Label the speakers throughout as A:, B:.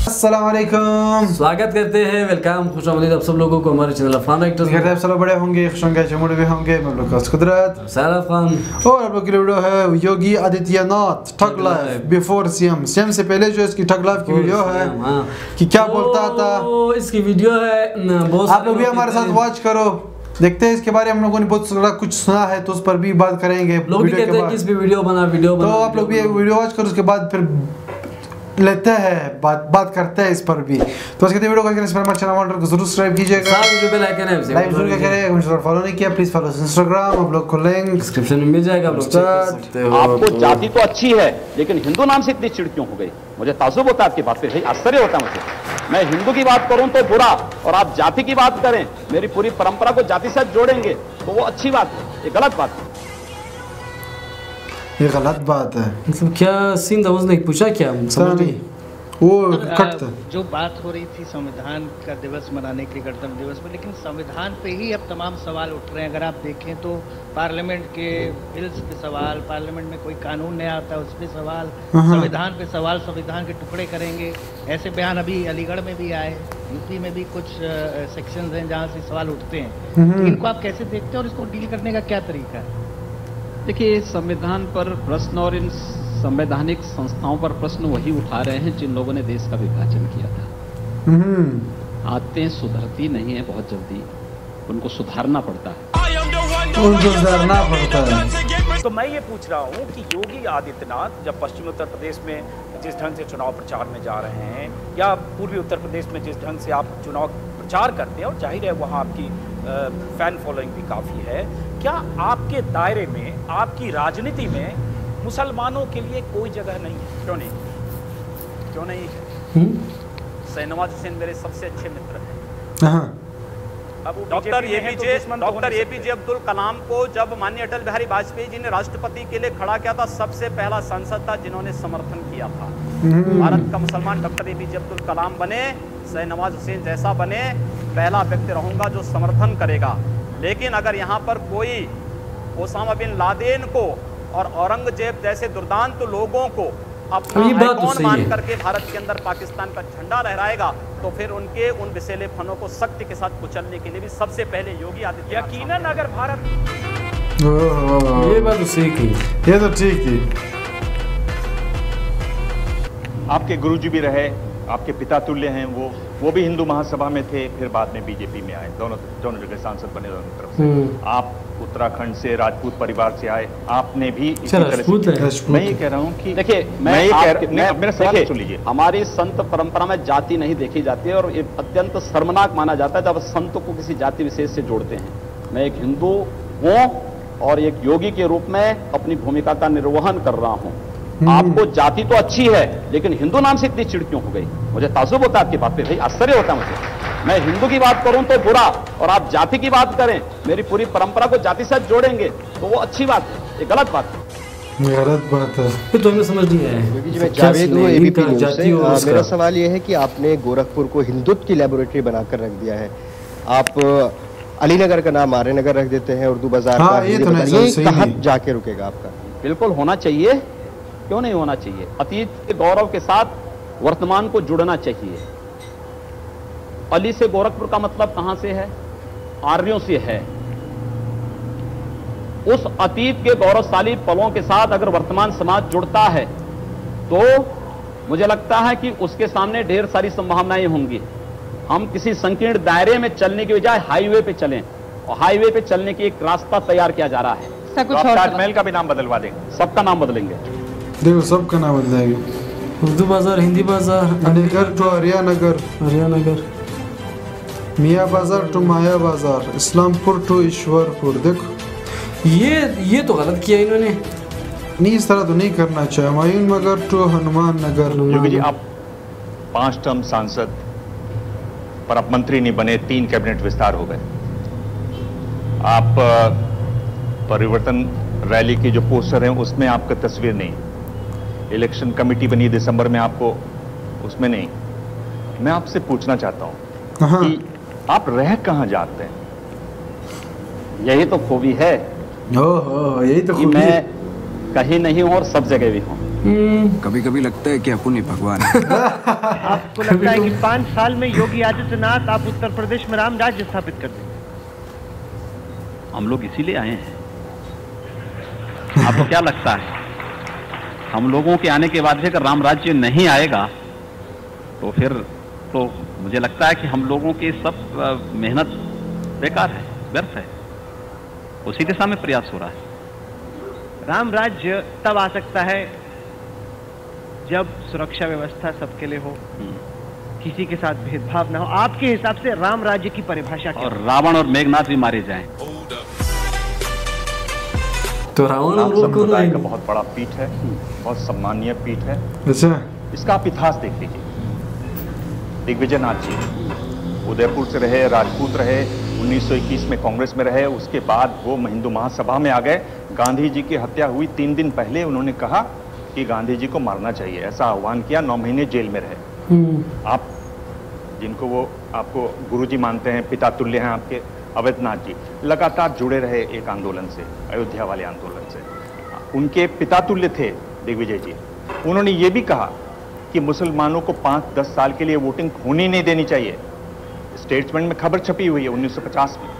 A: अस्सलाम वालेकुम,
B: स्वागत करते हैं, वेलकम, खुशामदीद आप सब लोगों को हमारे चैनल अफगान एक्टर्स में।
A: आप सब बड़े होंगे, खुश होंगे, चमड़े भी होंगे। मैं लोग कुदरत
B: सैर अफगान
A: और आप लोग की वीडियो है Yogi Adityanath thug life before CM से पहले जो इसकी ठग लाइफ की वीडियो है कि क्या बोलता था,
B: इसकी वीडियो है। बहुत
A: आप लोग भी हमारे साथ वॉच करो, देखते हैं इसके बारे में। हम लोगों ने बहुत सारा कुछ सुना है तो उस पर भी बात करेंगे।
B: लोग भी कहते हैं कि इस पे वीडियो बना
A: तो आप लोग भी वीडियो वॉच करो, उसके बाद फिर लेते हैं बात करते हैं इस पर भी। तो इसके वीडियो को हमारे चैनल को जरूर सब्सक्राइब कीजिएगा, लाइक जरूर करें, मुझे फॉलो नहीं किया प्लीज फॉलो इंस्टाग्राम, आप लोग को लिंक
B: डिस्क्रिप्शन में मिल जाएगा।
C: आपको जाति तो अच्छी है लेकिन हिंदू नाम से इतनी चिढ़ क्यों हो गई? मुझे ताज्जुब होता है आपकी बात पे, भाई आश्चर्य होता है मुझे। मैं हिंदू की बात करूं तो बुरा और आप जाति की बात करें, मेरी पूरी परंपरा को जाति से जोड़ेंगे तो वो अच्छी बात है, ये गलत बात है।
A: ये गलत बात है।
B: मतलब क्या सीन था, उसने पूछा क्या समझ नहीं
A: वो कटता
D: जो बात हो रही थी संविधान का दिवस मनाने के गणतंत्र दिवस में, लेकिन संविधान पे ही अब तमाम सवाल उठ रहे हैं। अगर आप देखें तो पार्लियामेंट के बिल्स पे सवाल, पार्लियामेंट में कोई कानून नया आता है उस पर सवाल, संविधान पे सवाल, संविधान के टुकड़े करेंगे, ऐसे बयान अभी अलीगढ़ में भी आए, यूपी में भी कुछ सेक्शंस हैं जहाँ से सवाल उठते हैं। तो इनको आप कैसे देखते हैं और इसको डील करने का क्या तरीका है?
E: देखिए, संविधान पर प्रश्न और इन संवैधानिक संस्थाओं पर प्रश्न वही उठा रहे हैं जिन लोगों ने देश का विभाजन किया था। आते सुधरती नहीं है, बहुत जल्दी उनको सुधारना पड़ता है,
A: उनको सुधारना पड़ता है।
F: तो मैं ये पूछ रहा हूँ कि योगी आदित्यनाथ जब पश्चिमी उत्तर प्रदेश में जिस ढंग से चुनाव प्रचार में जा रहे हैं या पूर्वी उत्तर प्रदेश में जिस ढंग से आप चुनाव प्रचार करते हैं, और जाहिर है वहाँ आपकी फैन फॉलोइंग भी काफ़ी है, क्या आपके दायरे में, आपकी राजनीति में मुसलमानों के लिए कोई जगह नहीं है? क्यों नहीं? क्यों नहीं है? शाहनवाज हुसैन मेरे सबसे अच्छे मित्र हैं। अब डॉक्टर एपीजे अब्दुल कलाम को जब माननीय अटल बिहारी वाजपेयी जी ने राष्ट्रपति के लिए खड़ा किया था, सबसे पहला सांसद था जिन्होंने समर्थन किया था। भारत का मुसलमान डॉक्टर एपीजे अब्दुल कलाम बने, शाहनवाज हुसैन जैसा बने, पहला व्यक्ति रहूंगा जो समर्थन करेगा। लेकिन अगर यहाँ पर कोई ओसामा बिन लादेन को और औरंगजेब जैसे दुर्दांत लोगों को अपना आइकॉन मान करके भारत के अंदर पाकिस्तान का झंडा लहराएगा तो फिर उनके उन विषैले फनों को सख्ती के साथ कुचलने के लिए भी सबसे पहले योगी आदित्यनाथ। यकीनन अगर भारत
B: ये बात तो सही की,
A: ये तो ठीक थी।
G: आपके गुरुजी भी रहे, आपके पिता तुल्य हैं, वो भी हिंदू महासभा में थे, फिर बाद में बीजेपी में आए, दोनों जगह सांसद बने दोनों तरफ से। आप उत्तराखंड से राजपूत परिवार से आए, आपने भी इसी तरह से। मैं ये कह रहा हूँ कि देखिए, मेरा सवाल सुन लीजिए।
C: हमारी संत परंपरा में जाति नहीं देखी जाती है और ये अत्यंत शर्मनाक माना जाता है जब संतों को किसी जाति विशेष से जोड़ते हैं। मैं एक हिंदू हूँ और एक योगी के रूप में अपनी भूमिका का निर्वहन कर रहा हूँ। आपको जाति तो अच्छी है लेकिन हिंदू नाम से इतनी चिढ़ क्यों हो गई? मुझे ताज्जुब होता है आपकी बात पे, भाई आश्चर्य होता है मुझे। मैं हिंदू की बात करूं तो बुरा और आप जाति की बात करें, मेरी पूरी परंपरा को जाति से जोड़ेंगे तो वो अच्छी बात है, ये गलत बात है।
A: गलत बात है,
B: फिर तो हमें समझ नहीं आया।
D: मैं जावेद हूं एबीपी न्यूज़ से। मेरा सवाल ये है कि आपने गोरखपुर को हिंदुत्व की लेबोरेटरी बनाकर रख दिया है। आप अलीनगर का नाम आर्यनगर रख देते हैं, उर्दू बाजार का, ये कहाँ जाके रुकेगा आपका?
C: बिल्कुल होना चाहिए, क्यों नहीं होना चाहिए? अतीत के गौरव के साथ वर्तमान को जुड़ना चाहिए। अली से गोरखपुर का मतलब कहां से है? आर्यों से है। उस अतीत के गौरवशाली पलों के साथ अगर वर्तमान समाज जुड़ता है तो मुझे लगता है कि उसके सामने ढेर सारी संभावनाएं होंगी। हम किसी संकीर्ण दायरे में चलने की बजाय हाईवे पे चलें, और हाईवे पे चलने की एक रास्ता तैयार किया जा रहा है।
G: ताजमहल का भी नाम बदलवा देंगे,
C: सबका नाम बदलेंगे।
A: देखो सबका नाम बदलेंगे,
B: उर्दू बाजार, हिंदी बाजार,
A: अलीगढ़ टू आर्यनगर,
B: हरियाणगर,
A: मियाँ बाजार टू माया बाजार, इस्लामपुर टू ईश्वरपुर। देखो
B: ये तो गलत किया इन्होंने,
A: नहीं इस तरह तो नहीं करना चाहिए। हुमायूं नगर टू हनुमान नगर।
G: योगी जी, आप 5 टर्म सांसद पर आप मंत्री नहीं बने, 3 कैबिनेट विस्तार हो गए। आप परिवर्तन रैली की जो पोस्टर है उसमें आपका तस्वीर नहीं, इलेक्शन कमेटी बनी दिसंबर में, आपको उसमें नहीं। मैं आपसे पूछना चाहता हूं कि आप रह कहां जाते हैं?
C: यही तो खूबी है,
A: यही तो
C: कि मैं कहीं नहीं हूं और सब जगह भी हूं।
H: कभी कभी लगता है कि अपन ही भगवान है।
D: आपको लगता है कि 5 साल में योगी आदित्यनाथ आप उत्तर प्रदेश में राम राज्य स्थापित कर देंगे?
E: हम लोग इसीलिए आए हैं। आपको क्या लगता है हम लोगों के आने के बाद से अगर राम राज्य नहीं आएगा तो फिर तो मुझे लगता है कि हम लोगों की सब मेहनत बेकार है, व्यर्थ है। उसी दिशा में प्रयास हो रहा है।
D: राम राज्य तब आ सकता है जब सुरक्षा व्यवस्था सबके लिए हो, किसी के साथ भेदभाव ना हो। आपके हिसाब से राम राज्य की परिभाषा क्या?
E: और रावण और मेघनाथ भी मारे जाएं।
B: तो रावण
G: राम समुदाय का बहुत बड़ा पीठ है, बहुत सम्मानीय पीठ है।
A: अच्छा,
G: इसका आप इतिहास देख लीजिए। दिग्विजय नाथ जी उदयपुर से रहे, राजपूत रहे, 1921 में कांग्रेस में रहे, उसके बाद वो हिंदू महासभा में आ गए। गांधी जी की हत्या हुई 3 दिन पहले उन्होंने कहा कि गांधी जी को मारना चाहिए, ऐसा आह्वान किया। 9 महीने जेल में रहे। आप जिनको वो आपको गुरुजी मानते हैं, पिता तुल्य हैं आपके, अवैधनाथ जी लगातार जुड़े रहे एक आंदोलन से, अयोध्या वाले आंदोलन से। उनके पिता तुल्य थे दिग्विजय जी। उन्होंने ये भी कहा कि मुसलमानों को 5-10 साल के लिए वोटिंग होनी नहीं देनी चाहिए। स्टेट्समेंट में खबर छपी हुई है 1950 में।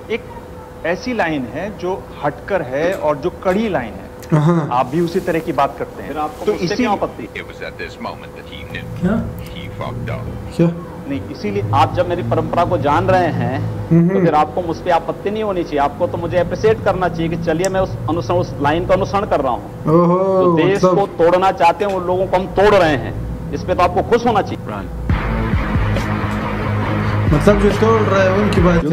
G: एक ऐसी लाइन है जो हटकर है और जो कड़ी लाइन है। आप भी उसी तरह की बात करते हैं, तो इसी आपत्ति
A: क्या
C: नहीं, इसीलिए आप जब मेरी परंपरा को जान रहे हैं तो फिर आपको मुझ पे आपत्ति नहीं होनी चाहिए। आपको तो मुझे अप्रिशिएट करना चाहिए कि चलिए मैं उस लाइन का अनुसरण कर रहा हूँ। तो देश को तोड़ना चाहते हैं उन लोगों को हम तोड़ रहे हैं, इस पे तो आपको खुश होना चाहिए।
A: मतलब जो तोड़ रहे हैं उनकी बात।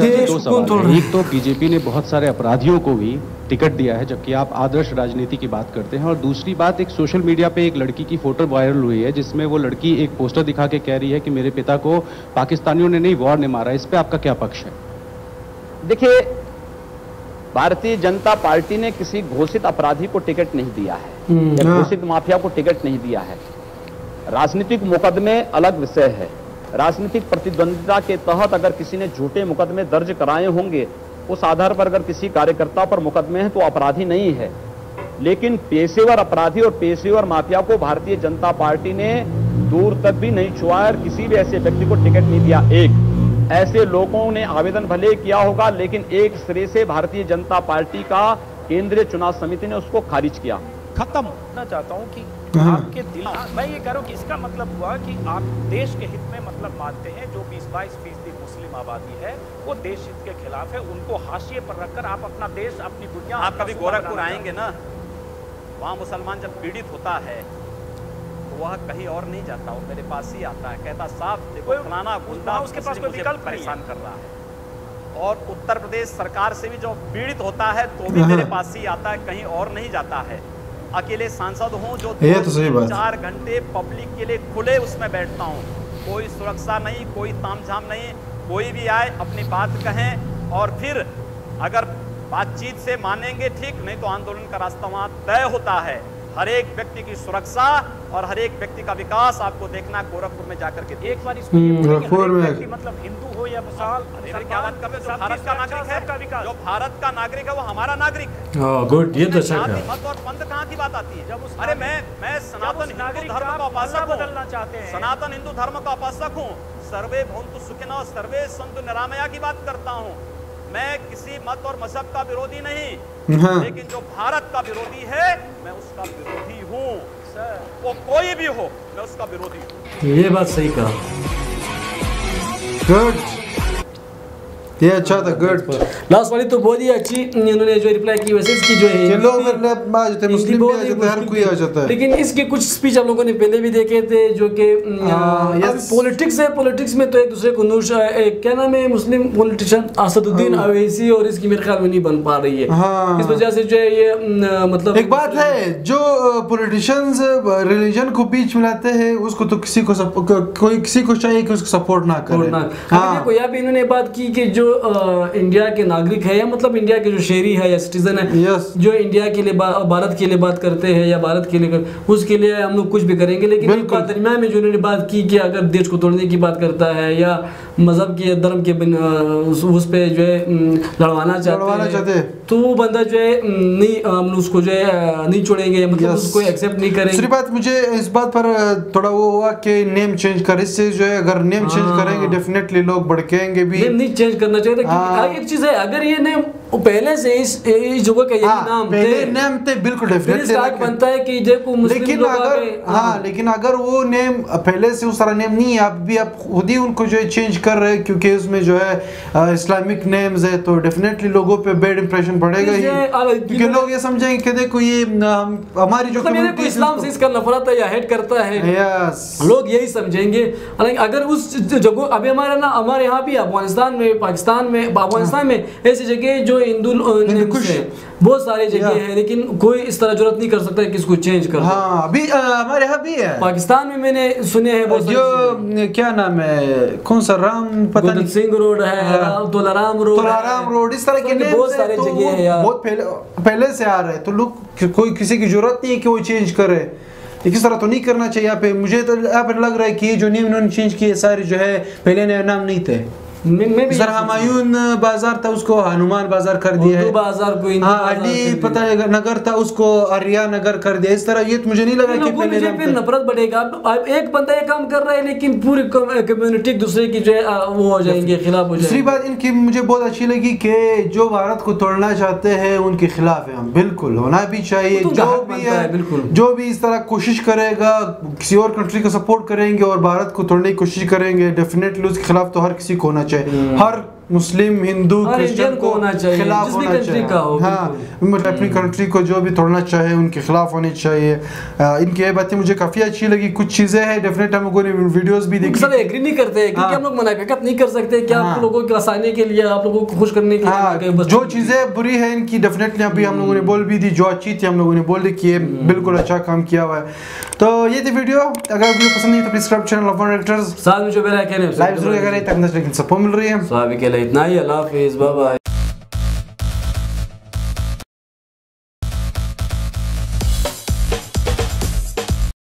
I: एक तो बीजेपी ने बहुत सारे अपराधियों को भी टिकट दिया है, जबकि आप आदर्श राजनीति की बात करते हैं। और दूसरी बात, एक सोशल मीडिया पे एक लड़की की फोटो वायरल हुई है जिसमें वो लड़की एक पोस्टर दिखा के कह रही है कि मेरे पिता को पाकिस्तानियों ने नहीं, वॉर ने मारा। इस पे आपका क्या पक्ष है?
C: देखिए, भारतीय जनता पार्टी ने किसी घोषित अपराधी को टिकट नहीं दिया है या घोषित माफिया को टिकट नहीं दिया है। राजनीतिक मुकदमे अलग विषय है। राजनीतिक प्रतिद्वंदिता के तहत अगर किसी ने झूठे मुकदमे दर्ज कराए होंगे, उस आधार पर अगर किसी कार्यकर्ता पर मुकदमे हैं तो अपराधी नहीं है। लेकिन पेशेवर अपराधी और पेशेवर माफिया को भारतीय जनता पार्टी ने दूर तक भी नहीं छुआ और किसी भी ऐसे व्यक्ति को टिकट नहीं दिया। एक ऐसे लोगों ने आवेदन भले किया होगा, लेकिन एक सिरे से भारतीय जनता पार्टी का केंद्रीय चुनाव समिति ने उसको खारिज किया।
F: खत्म करना चाहता हूँ कि आपके दिल, मैं ये कह रहा हूँ कि इसका मतलब हुआ कि आप देश के हित में मतलब मानते हैं। जो 20-22% मुस्लिम आबादी है वो देश हित के खिलाफ है, उनको हाशिए पर रखकर आप अपना देश, अपनी दुनिया।
C: आप कभी गोरखपुर आएंगे ना, वहाँ मुसलमान जब पीड़ित होता है तो वह कहीं और नहीं जाता, वो मेरे पास ही आता है, कहता साफ देखो फलाना गुंडा
F: उसके पास कोई विकल्प
C: परेशान कर रहा है। और उत्तर प्रदेश सरकार से भी जो पीड़ित होता है तो भी मेरे पास ही आता है, कहीं और नहीं जाता है। अकेले सांसद हूं जो 4 घंटे पब्लिक के लिए खुले उसमें बैठता हूं, कोई सुरक्षा नहीं, कोई तामझाम नहीं, कोई भी आए अपनी बात कहें और फिर अगर बातचीत से मानेंगे ठीक, नहीं तो आंदोलन का रास्ता वहां तय होता है। हर एक व्यक्ति की सुरक्षा और हर एक व्यक्ति का विकास आपको देखना गोरखपुर में जाकर के।
F: एक बार इसको मतलब हिंदू हो या मुसलमान,
C: क्या बात कर रहे हैं? जो भारत का नागरिक है, जो भारत का नागरिक है वो हमारा नागरिक है।
B: गुड, ये तो अच्छा है।
C: मत और पंथ कहाँ की बात आती है? जब अरे मैं सनातन हिंदू धर्म का उपासक
F: बदलना चाहते हैं,
C: सनातन हिंदू धर्म का उपासक हूँ। सर्वे भवन्तु सुखिनः सर्वे सन्तु निरामया की बात करता हूँ। मैं किसी मत और मजहब का विरोधी नहीं, लेकिन जो भारत का विरोधी है मैं उसका विरोधी हूँ। वो कोई भी हो, मैं उसका विरोधी हूँ।
B: ये बात सही कहा।
A: गुड, ये अच्छा था। गुड,
B: लास्ट वाली तो बहुत ही अच्छी इन्होंने जो रिप्लाई की, वैसे इसकी जो है
A: लोग आ जाते हैं, मुस्लिम भी आ जाते हैं, हर कोई आ जाता है।
B: लेकिन इसके कुछ स्पीच आप लोगों ने पहले भी देखे थे जो कि पॉलिटिक्स है। पॉलिटिक्स में तो एक दूसरे को क्या नाम है मुस्लिम पॉलिटिशियन असदुद्दीन अवैसी, और इसकी मेरे ख्याल में नहीं बन पा रही है। इस वजह से जो है ये मतलब
A: एक बात है, जो पॉलिटिशियंस रिलीजन को बीच मिलाते हैं उसको तो किसी को कोई किसी को चाहिए कि उसको सपोर्ट ना करे।
B: देखो यहाँ पे इन्होंने बात की कि जो इंडिया के नागरिक है या मतलब इंडिया के जो शहरी है या सिटीजन है, जो इंडिया के लिए भारत के लिए बात करते हैं या भारत के लिए उसके लिए हम लोग कुछ भी करेंगे। लेकिन दरमियान में जो उन्होंने बात की कि अगर देश को तोड़ने की बात करता है या मजहब के धर्म के उस पे जो है लड़वाना चाहते हैं, तो वो बंदा जो है नहीं, हम उसको जो है नहीं छोड़ेंगे, मतलब उसको एक्सेप्ट नहीं करेंगे।
A: दूसरी बात मुझे इस बात पर थोड़ा वो हुआ कि नेम चेंज कर, इससे जो है अगर नेम चेंज करेंगे डेफिनेटली लोग भड़केंगे भी।
B: नेम नहीं चेंज करना चाहिए था। एक चीज है, अगर ये नेम पहले से इस जगह का यही नाम
A: पहले नेम थे, बिल्कुल डेफिनेटली
B: बनता है कि देखो मुस्लिम लोग
A: लेकिन अगर वो नेम पहले से उस तरह नेम नहीं है, आप भी आप खुद ही उनको जो है चेंज कर रहे हैं क्योंकि उसमें जो है इस्लामिक नेम्स है, तो डेफिनेटली लोगों पे बैड इंप्रेशन पड़ेगा ही, क्योंकि लोग ये समझेंगे कि देखो ये हमारी जो
B: कम्युनिटी इस्लाम से इसका नफरत है या हेट करता है, लोग यही समझेंगे। अगर उस जगह अभी हमारे यहाँ भी अफगानिस्तान में, पाकिस्तान में ऐसी जगह जो हिंदू बहुत सारी जगह है, लेकिन कोई इस तरह जरूरत नहीं कर सकता कि इसको चेंज कर।
A: हाँ, अभी हमारे यहाँ भी है पाकिस्तान
B: में, मैंने सुने हैं
A: जो क्या नाम है, कौन सा राम पता नहीं,
B: सिंह रोड है, तोलाराम
A: रोड, इस तरह के
B: बहुत सारे जगह है यार,
A: बहुत पहले से आ रहे हैं, तो लोग कोई किसी की जरूरत नहीं है कि वो चेंज करे। इस तरह तो नहीं करना चाहिए। यहाँ पे मुझे तो यहाँ पर लग रहा है कि जो नेम इन्होंने चेंज किए सारे जो है पहले नए नाम नहीं थे। सर हमायून बाजार था उसको हनुमान बाजार कर दिया है,
B: बाजार को
A: अली पता है नगर था उसको आर्या नगर कर दिया। इस तरह ये तो मुझे नहीं लगा कि
B: पहले नफरत बढ़ेगा। एक बंदा ये काम कर रहा है लेकिन पूरी कम्युनिटी दूसरे की जो है वो हो जाएंगे, खिलाफ हो जाएंगे।
A: दूसरी बात इनकी मुझे बहुत अच्छी लगी कि जो भारत को तोड़ना चाहते हैं उनके खिलाफ है हम, बिल्कुल होना भी चाहिए। जो भी है बिल्कुल, जो भी इस तरह कोशिश करेगा किसी और कंट्री को सपोर्ट करेंगे और भारत को तोड़ने की कोशिश करेंगे, डेफिनेटली उसके खिलाफ तो हर किसी को होना चाहिए। हर मुस्लिम, हिंदू, क्रिश्चियन को
B: होना चाहिए,
A: खिलाफ होना चाहिए। हाँ, अपनी कंट्री को जो भी तोड़ना चाहे उनके खिलाफ होनी चाहिए। इनकी ये बातें मुझे काफी अच्छी लगी। कुछ चीजें हैं डेफिनेट हम लोगों ने वीडियोस भी देखी,
B: सब एग्री नहीं करते हैं क्योंकि हम लोग मनाफिकत नहीं कर सकते कि आप लोगों को हंसाने के लिए, आप लोगों को खुश करने के लिए।
A: जो चीजें बुरी है इनकी डेफिनेटली अभी हम लोगों ने बोल भी दी, जो अच्छी थी हम लोगों ने बोल दी कि बिल्कुल अच्छा काम किया हुआ है। तो ये थी वीडियो। अगर वीडियो पसंद नहीं तो please subscribe channel love directors,
B: साथ में जो बेल आइकन है
A: लाइव जरूर करें ताकि नेक्स्ट वीडियो सपोर्ट मिल रही है।
B: सो अभी के लिए इतना ही, अल्लाह हाफिज़, बाय बाय।